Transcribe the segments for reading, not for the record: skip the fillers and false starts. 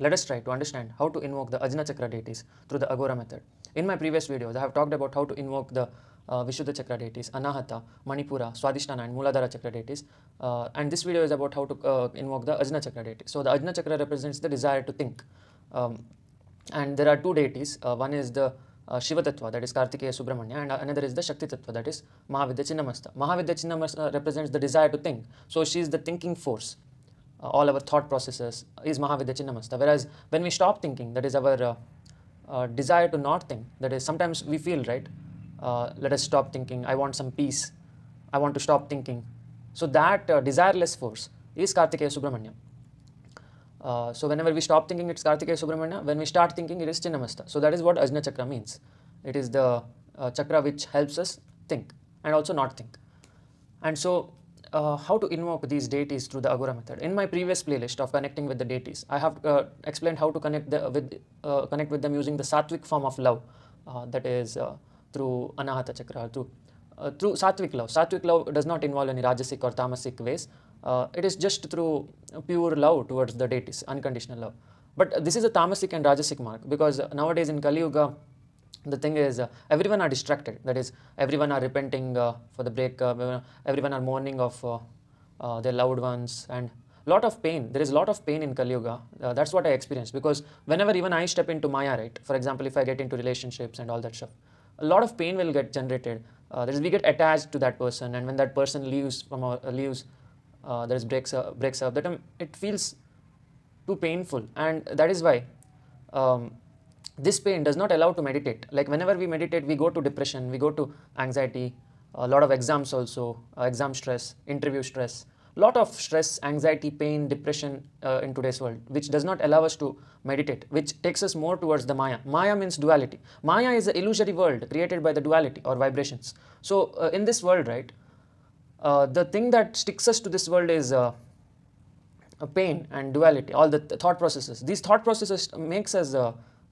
let us try to understand how to invoke the Ajna Chakra deities through the Aghora method. In my previous videos, I have talked about how to invoke the Vishuddha Chakra deities, Anahata, Manipura, Swadhisthana and Muladhara Chakra deities. And this video is about how to invoke the Ajna Chakra deities. So the Ajna Chakra represents the desire to think. And there are two deities. One is the Shiva Tattva, that is Kartikeya, Subrahmanya, and another is the Shakti Tattva, that is Mahavidya, Chinnamasta. Mahavidya, Chinnamasta represents the desire to think. So she is the thinking force. All our thought processes is Mahavidya, Chinnamasta. Whereas when we stop thinking, that is our desire to not think. That is, sometimes we feel, right, let us stop thinking, I want some peace, I want to stop thinking. So that desireless force is Kartikeya, Subrahmanya. So whenever we stop thinking, it's Kartikeya, Subrahmanya. When we start thinking, it is Chinnamasta. So that is what Ajna Chakra means. It is the chakra which helps us think and also not think. And so how to invoke these deities through the Aghora method. In my previous playlist of connecting with the deities, I have explained how to connect with them using the sattvic form of love, that is through Anahata Chakra, through sattvic love. Sattvic love does not involve any rajasic or tamasic ways. It is just through pure love towards the deities, unconditional love. But this is a tamasic and rajasic mark, because nowadays in Kali Yuga, the thing is, everyone are distracted. That is, everyone are repenting for the breakup, everyone are mourning of their loved ones, and lot of pain. There is a lot of pain in Kali Yuga. That's what I experienced, because whenever even I step into Maya, right, for example, if I get into relationships and all that stuff, a lot of pain will get generated. We get attached to that person, and when that person leaves there is breaks up, that time it feels too painful, and that is why this pain does not allow to meditate. Like whenever we meditate, we go to depression, we go to anxiety, a lot of exams also, exam stress, interview stress, lot of stress, anxiety, pain, depression in today's world, which does not allow us to meditate, which takes us more towards the Maya. Maya means duality. Maya is an illusory world created by the duality or vibrations. So in this world, right, the thing that sticks us to this world is pain and duality, all the thought processes. These thought processes makes us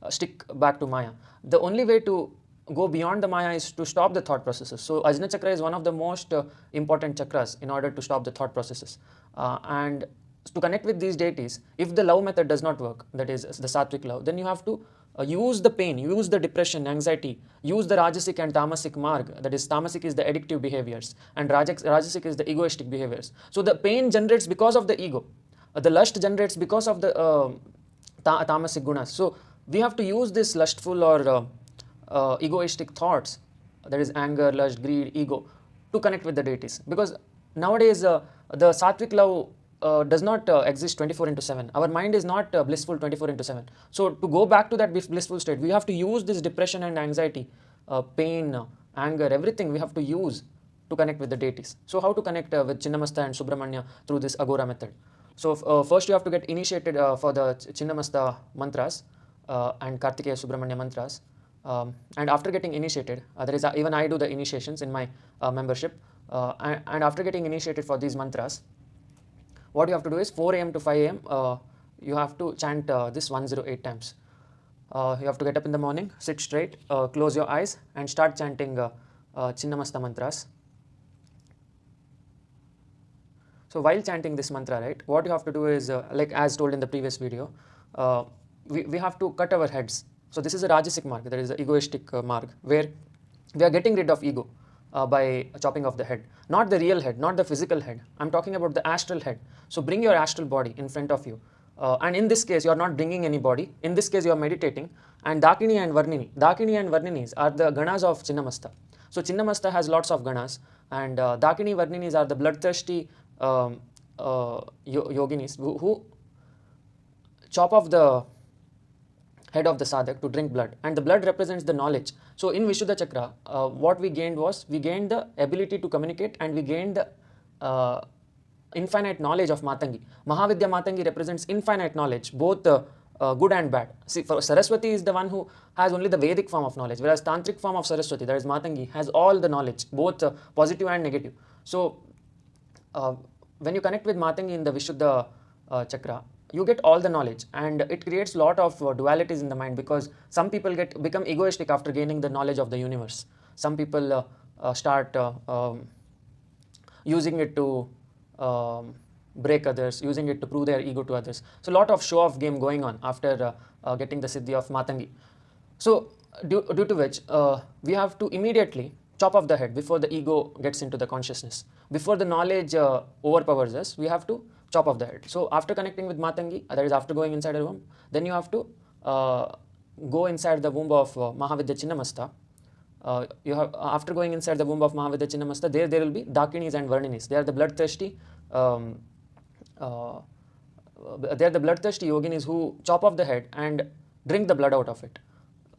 stick back to Maya. The only way to go beyond the Maya is to stop the thought processes. So Ajna Chakra is one of the most important chakras in order to stop the thought processes. And to connect with these deities, if the love method does not work, that is the sattvic love, then you have to use the pain, use the depression, anxiety, use the rajasic and tamasic marg. That is, tamasic is the addictive behaviors and rajasic is the egoistic behaviors. So the pain generates because of the ego. The lust generates because of the tamasic gunas. So we have to use this lustful or egoistic thoughts, that is anger, lust, greed, ego, to connect with the deities. Because nowadays the sattvic love does not exist 24/7. Our mind is not blissful 24/7. So to go back to that blissful state, we have to use this depression and anxiety, pain, anger, everything we have to use to connect with the deities. So how to connect with Chinnamasta and Subrahmanya through this Aghora method? So first you have to get initiated for the Chinnamasta mantras and Kartikeya Subrahmanya mantras. And after getting initiated, even I do the initiations in my membership. And after getting initiated for these mantras, what you have to do is 4 a.m. to 5 a.m. You have to chant this 108 times. You have to get up in the morning, sit straight, close your eyes, and start chanting Chinnamasta mantras. So while chanting this mantra, right, what you have to do is, like as told in the previous video, we have to cut our heads. So this is a rajasic marg, that is the egoistic marg, where we are getting rid of ego by chopping off the head. Not the real head, not the physical head. I'm talking about the astral head. So bring your astral body in front of you. And in this case, you are not bringing any body. In this case, you are meditating. And Dakini and Varnini. Dakini and Varninis are the ganas of Chinnamasta. So Chinnamasta has lots of ganas. And Dakini, Varninis are the bloodthirsty yoginis who chop off the head of the sadhak to drink blood, and the blood represents the knowledge. So in Vishuddha Chakra, what we gained was, we gained the ability to communicate, and we gained the infinite knowledge of Matangi. Mahavidya Matangi represents infinite knowledge, both good and bad. See, for Saraswati is the one who has only the Vedic form of knowledge, whereas Tantric form of Saraswati, that is Matangi, has all the knowledge, both positive and negative. So when you connect with Matangi in the Vishuddha Chakra, you get all the knowledge, and it creates a lot of dualities in the mind, because some people become egoistic after gaining the knowledge of the universe. Some people start using it to break others, using it to prove their ego to others. So a lot of show-off game going on after getting the Siddhi of Matangi. So due to which we have to immediately chop off the head before the ego gets into the consciousness. Before the knowledge overpowers us, we have to chop off the head. So after connecting with Matangi, that is after going inside her womb, then you have to go inside the womb of Mahavidya Chinnamasta. You have after going inside the womb of Mahavidya Chinnamasta, there will be Dakinis and Varninis. They are the bloodthirsty. They are the bloodthirsty yoginis who chop off the head and drink the blood out of it.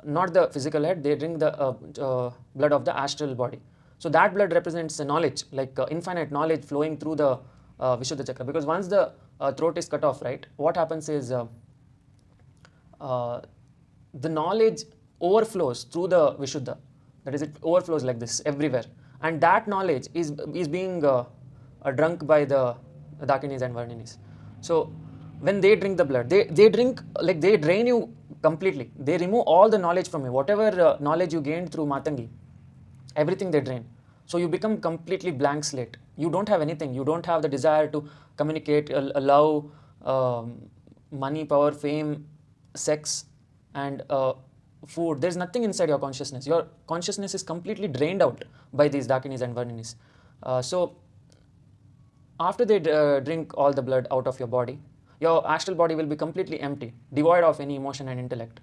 Not the physical head, they drink the blood of the astral body. So that blood represents the knowledge, like infinite knowledge flowing through the Vishuddha chakra. Because once the throat is cut off, right, what happens is the knowledge overflows through the Vishuddha. That is, it overflows like this everywhere. And that knowledge is being drunk by the Dakinis and Varninis. So when they drink the blood, they drink, like they drain you completely. They remove all the knowledge from you. Whatever knowledge you gained through Matangi, everything they drain. So you become completely blank slate. You don't have anything. You don't have the desire to communicate, love, money, power, fame, sex, and food. There's nothing inside your consciousness. Your consciousness is completely drained out by these Dakinis and Varninis. So after they drink all the blood out of your body, your astral body will be completely empty, devoid of any emotion and intellect,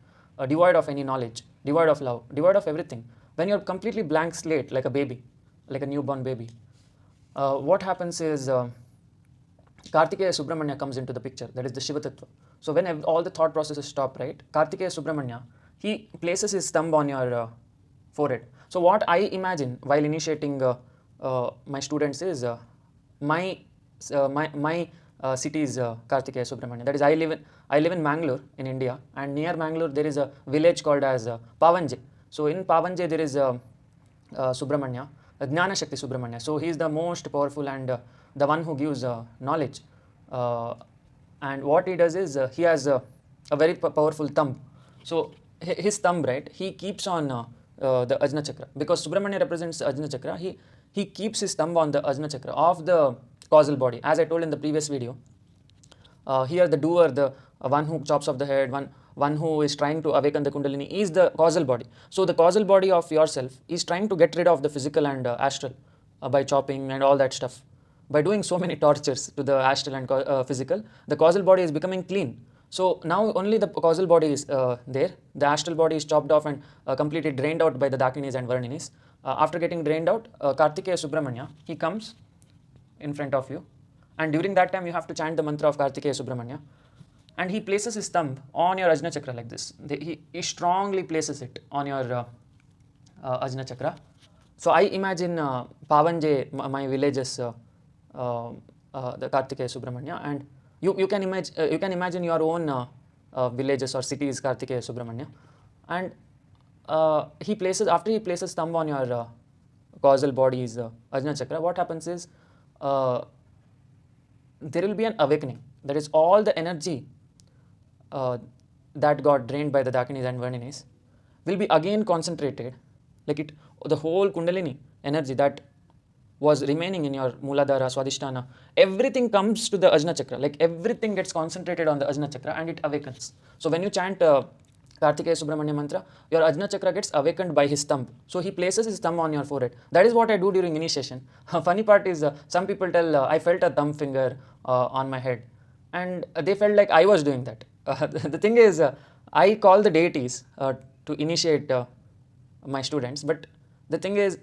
devoid of any knowledge, devoid of love, devoid of everything. When you're completely blank slate, like a baby, like a newborn baby, what happens is Kartikeya Subrahmanya comes into the picture. That is the Shiva Tattva. So when all the thought processes stop, right, Kartikeya Subrahmanya, he places his thumb on your forehead. So what I imagine while initiating my students is my city is Kartikeya Subrahmanya. That is, I live in Mangalore in India, and near Mangalore there is a village called as Pavanje. So in Pavanje there is Subrahmanya, Ajna Shakti Subrahmanya. So he is the most powerful and the one who gives knowledge. And what he does is he has a very powerful thumb. So his thumb, right, he keeps on the Ajna Chakra. Because Subrahmanya represents the Ajna Chakra, he keeps his thumb on the Ajna Chakra of the causal body. As I told in the previous video, here the doer, the one who chops off the head, one who is trying to awaken the Kundalini is the causal body. So the causal body of yourself is trying to get rid of the physical and astral by chopping and all that stuff. By doing so many tortures to the astral and physical, the causal body is becoming clean. So now only the causal body is there. The astral body is chopped off and completely drained out by the Dakinis and Varninis. After getting drained out, Kartikeya Subrahmanya, he comes in front of you, and during that time you have to chant the mantra of Kartikeya Subrahmanya, and he places his thumb on your Ajna Chakra like this. He strongly places it on your Ajna Chakra. So I imagine Pavanje, my villages, the Kartikeya Subrahmanya, and you can imagine your own villages or cities Kartikeya Subrahmanya, and after he places thumb on your causal body's Ajna Chakra, what happens is there will be an awakening. That is, all the energy that got drained by the Dakinis and Varninis will be again concentrated, like the whole Kundalini energy that was remaining in your Mooladhara, Swadhisthana, everything comes to the Ajna Chakra, like everything gets concentrated on the Ajna Chakra and it awakens. So when you chant Kartikeya Subrahmanya mantra, your Ajna Chakra gets awakened by his thumb. So he places his thumb on your forehead. That is what I do during initiation. Funny part is some people tell I felt a thumb finger on my head, and they felt like I was doing that. The thing is, I call the deities to initiate my students, but the thing is,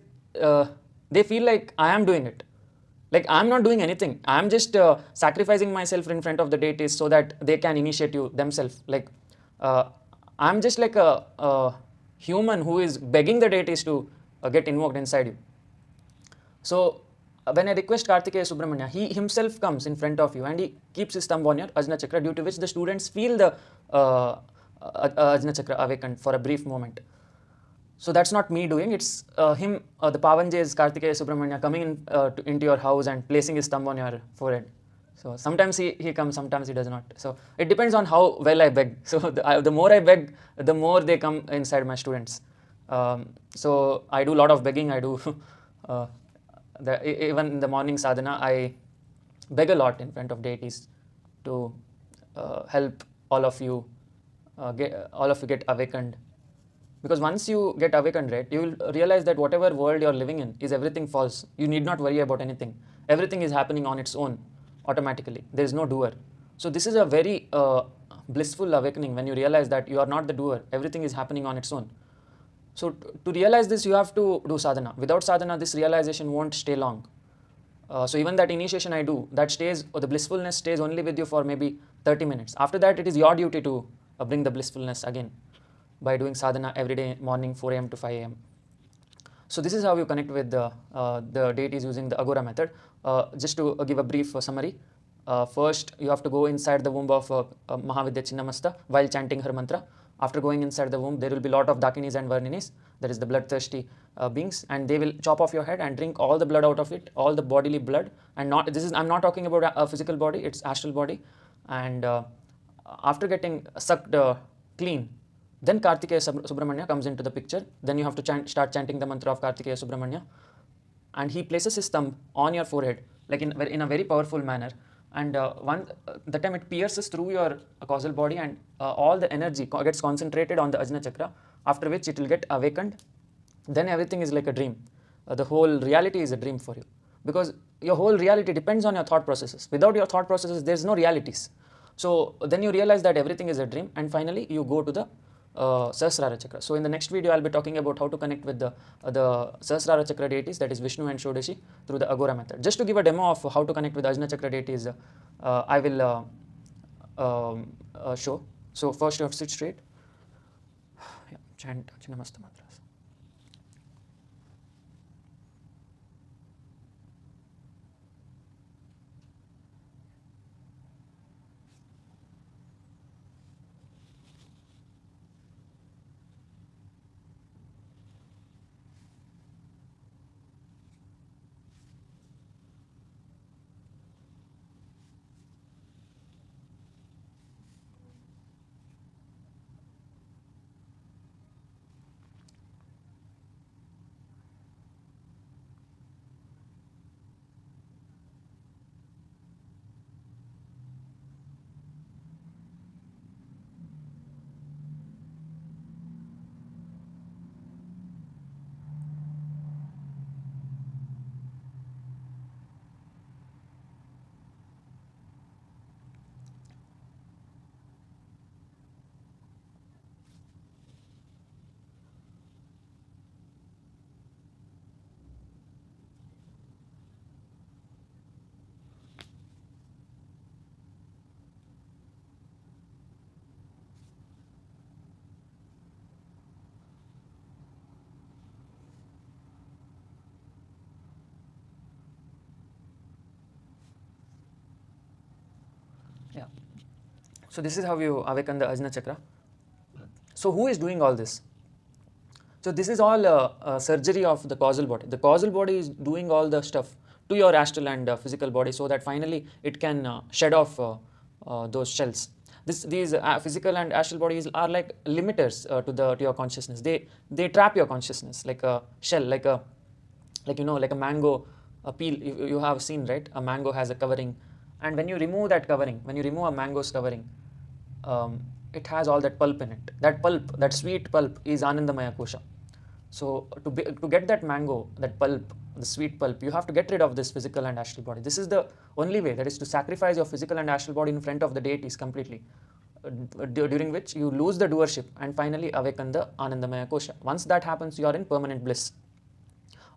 they feel like I am doing it. Like I'm not doing anything. I'm just sacrificing myself in front of the deities so that they can initiate you themselves. Like I'm just like a human who is begging the deities to get invoked inside you. So when I request Kartikeya Subrahmanya, he himself comes in front of you and he keeps his thumb on your Ajna Chakra, due to which the students feel the Ajna Chakra awakened for a brief moment. So that's not me doing, it's him, the Pavanje's Kartikeya Subrahmanya coming into your house and placing his thumb on your forehead. So sometimes he comes, sometimes he does not. So it depends on how well I beg. So the more I beg, the more they come inside my students. So I do a lot of begging. I do even in the morning sadhana, I beg a lot in front of deities to help all of you get awakened. Because once you get awakened, right, you will realize that whatever world you're living in is everything false. You need not worry about anything. Everything is happening on its own automatically. There is no doer. So this is a very blissful awakening when you realize that you are not the doer. Everything is happening on its own. So to realize this, you have to do sadhana. Without sadhana, this realization won't stay long. So even that initiation I do, that stays, or the blissfulness stays only with you for maybe 30 minutes. After that, it is your duty to bring the blissfulness again by doing sadhana every day, morning 4 a.m. to 5 a.m. So this is how you connect with the deities using the Aghora method. Just to give a brief summary. First, you have to go inside the womb of Mahavidya Chinnamasta while chanting her mantra. After going inside the womb, there will be a lot of Dakinis and Varninis, that is the bloodthirsty beings, and they will chop off your head and drink all the blood out of it, all the bodily blood. And I'm not talking about a physical body, it's astral body. And after getting sucked clean, then Kartikeya Subrahmanya comes into the picture. Then you have to start chanting the mantra of Kartikeya Subrahmanya, and he places his thumb on your forehead, like in a very powerful manner. And the time it pierces through your causal body, and all the energy gets concentrated on the Ajna chakra, after which it will get awakened. Then everything is like a dream. The whole reality is a dream for you, because your whole reality depends on your thought processes. Without your thought processes, there is no realities. So then you realize that everything is a dream, and finally you go to the Sahasrara chakra. So in the next video, I'll be talking about how to connect with the Sahasrara chakra deities, that is Vishnu and Shodashi, through the Aghora method. Just to give a demo of how to connect with Ajna chakra deities, I will show. So first you have to sit straight. Yeah, chant Chinnamasta mantras. Yeah. So this is how you awaken the Ajna chakra. So who is doing all this? So this is all surgery of the causal body. The causal body is doing all the stuff to your astral and physical body, so that finally it can shed off those shells. These physical and astral bodies are like limiters to your consciousness. They trap your consciousness like a shell, like a mango peel. You have seen, right? A mango has a covering, and when you remove that covering, when you remove a mango's covering, it has all that pulp in it. That pulp, that sweet pulp, is Anandamaya kosha. So to get that mango, that pulp, the sweet pulp, you have to get rid of this physical and astral body. This is the only way, that is to sacrifice your physical and astral body in front of the deities completely, during which you lose the doership and finally awaken the Anandamaya kosha. Once that happens, you are in permanent bliss.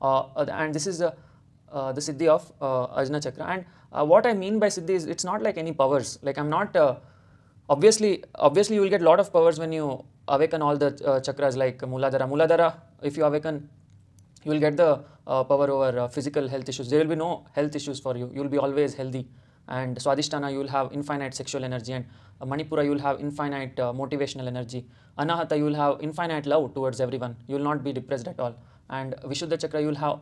And this is the siddhi of Ajna chakra. And what I mean by siddhi is, it's not like any powers. Like I'm not obviously you will get a lot of powers when you awaken all the chakras, like Muladhara. If you awaken, you will get the power over physical health issues. There will be no health issues for you. You will be always healthy. And Swadhisthana, you will have infinite sexual energy. And Manipura, you will have infinite motivational energy. Anahata, you will have infinite love towards everyone. You will not be depressed at all. And Vishuddha chakra, you will have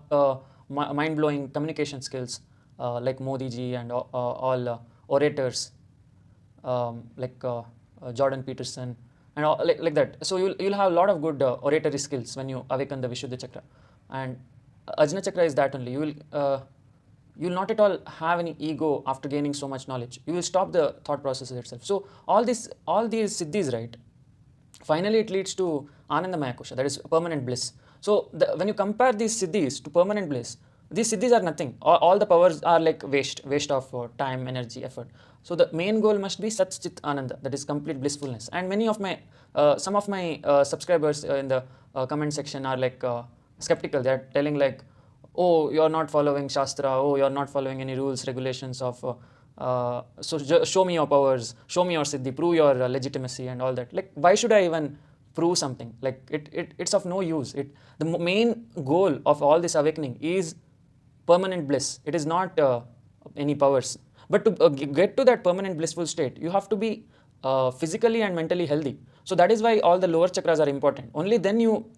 mind-blowing communication skills, like Modi ji and all orators, like Jordan Peterson, and all, like that. So you'll have a lot of good oratory skills when you awaken the Vishuddha chakra. And Ajna chakra is that only. you will not at all have any ego after gaining so much knowledge. You will stop the thought process itself. So all these siddhis, right, finally it leads to Anandamaya Kosha, that is permanent bliss. So when you compare these siddhis to permanent bliss, these siddhis are nothing. All the powers are like waste of time, energy, effort. So the main goal must be Sat Chit Ananda, that is complete blissfulness. And many of my, some of my subscribers in the comment section are like skeptical. They are telling like, oh, you're not following Shastra, oh, you're not following any rules, regulations of, so show me your powers, show me your siddhi, prove your legitimacy and all that. Like, why should I even prove something? Like, it's of no use. The main goal of all this awakening is permanent bliss. It is not any powers. But to get to that permanent blissful state, you have to be physically and mentally healthy. So that is why all the lower chakras are important. Only then you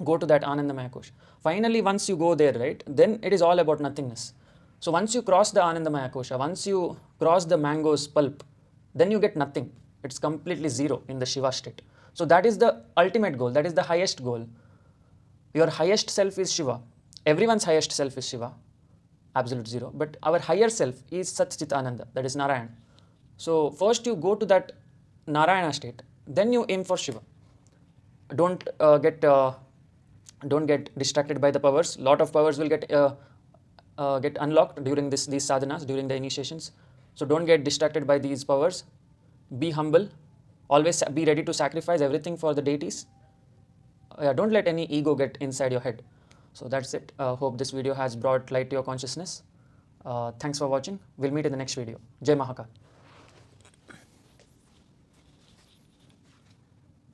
go to that Anandamaya Kosha. Finally, once you go there, right, then it is all about nothingness. So once you cross the Anandamaya Kosha, once you cross the mango's pulp, then you get nothing. It's completely zero in the Shiva state. So that is the ultimate goal. That is the highest goal. Your highest self is Shiva. Everyone's highest self is Shiva, absolute zero. But our higher self is Sat Chit Ananda, that is Narayan. So first you go to that Narayana state, then you aim for Shiva. Don't get distracted by the powers. Lot of powers will get unlocked during these sadhanas, during the initiations. So don't get distracted by these powers. Be humble. Always be ready to sacrifice everything for the deities. Don't let any ego get inside your head. So that's it. Hope this video has brought light to your consciousness. Thanks for watching. We'll meet in the next video. Jai Mahakal.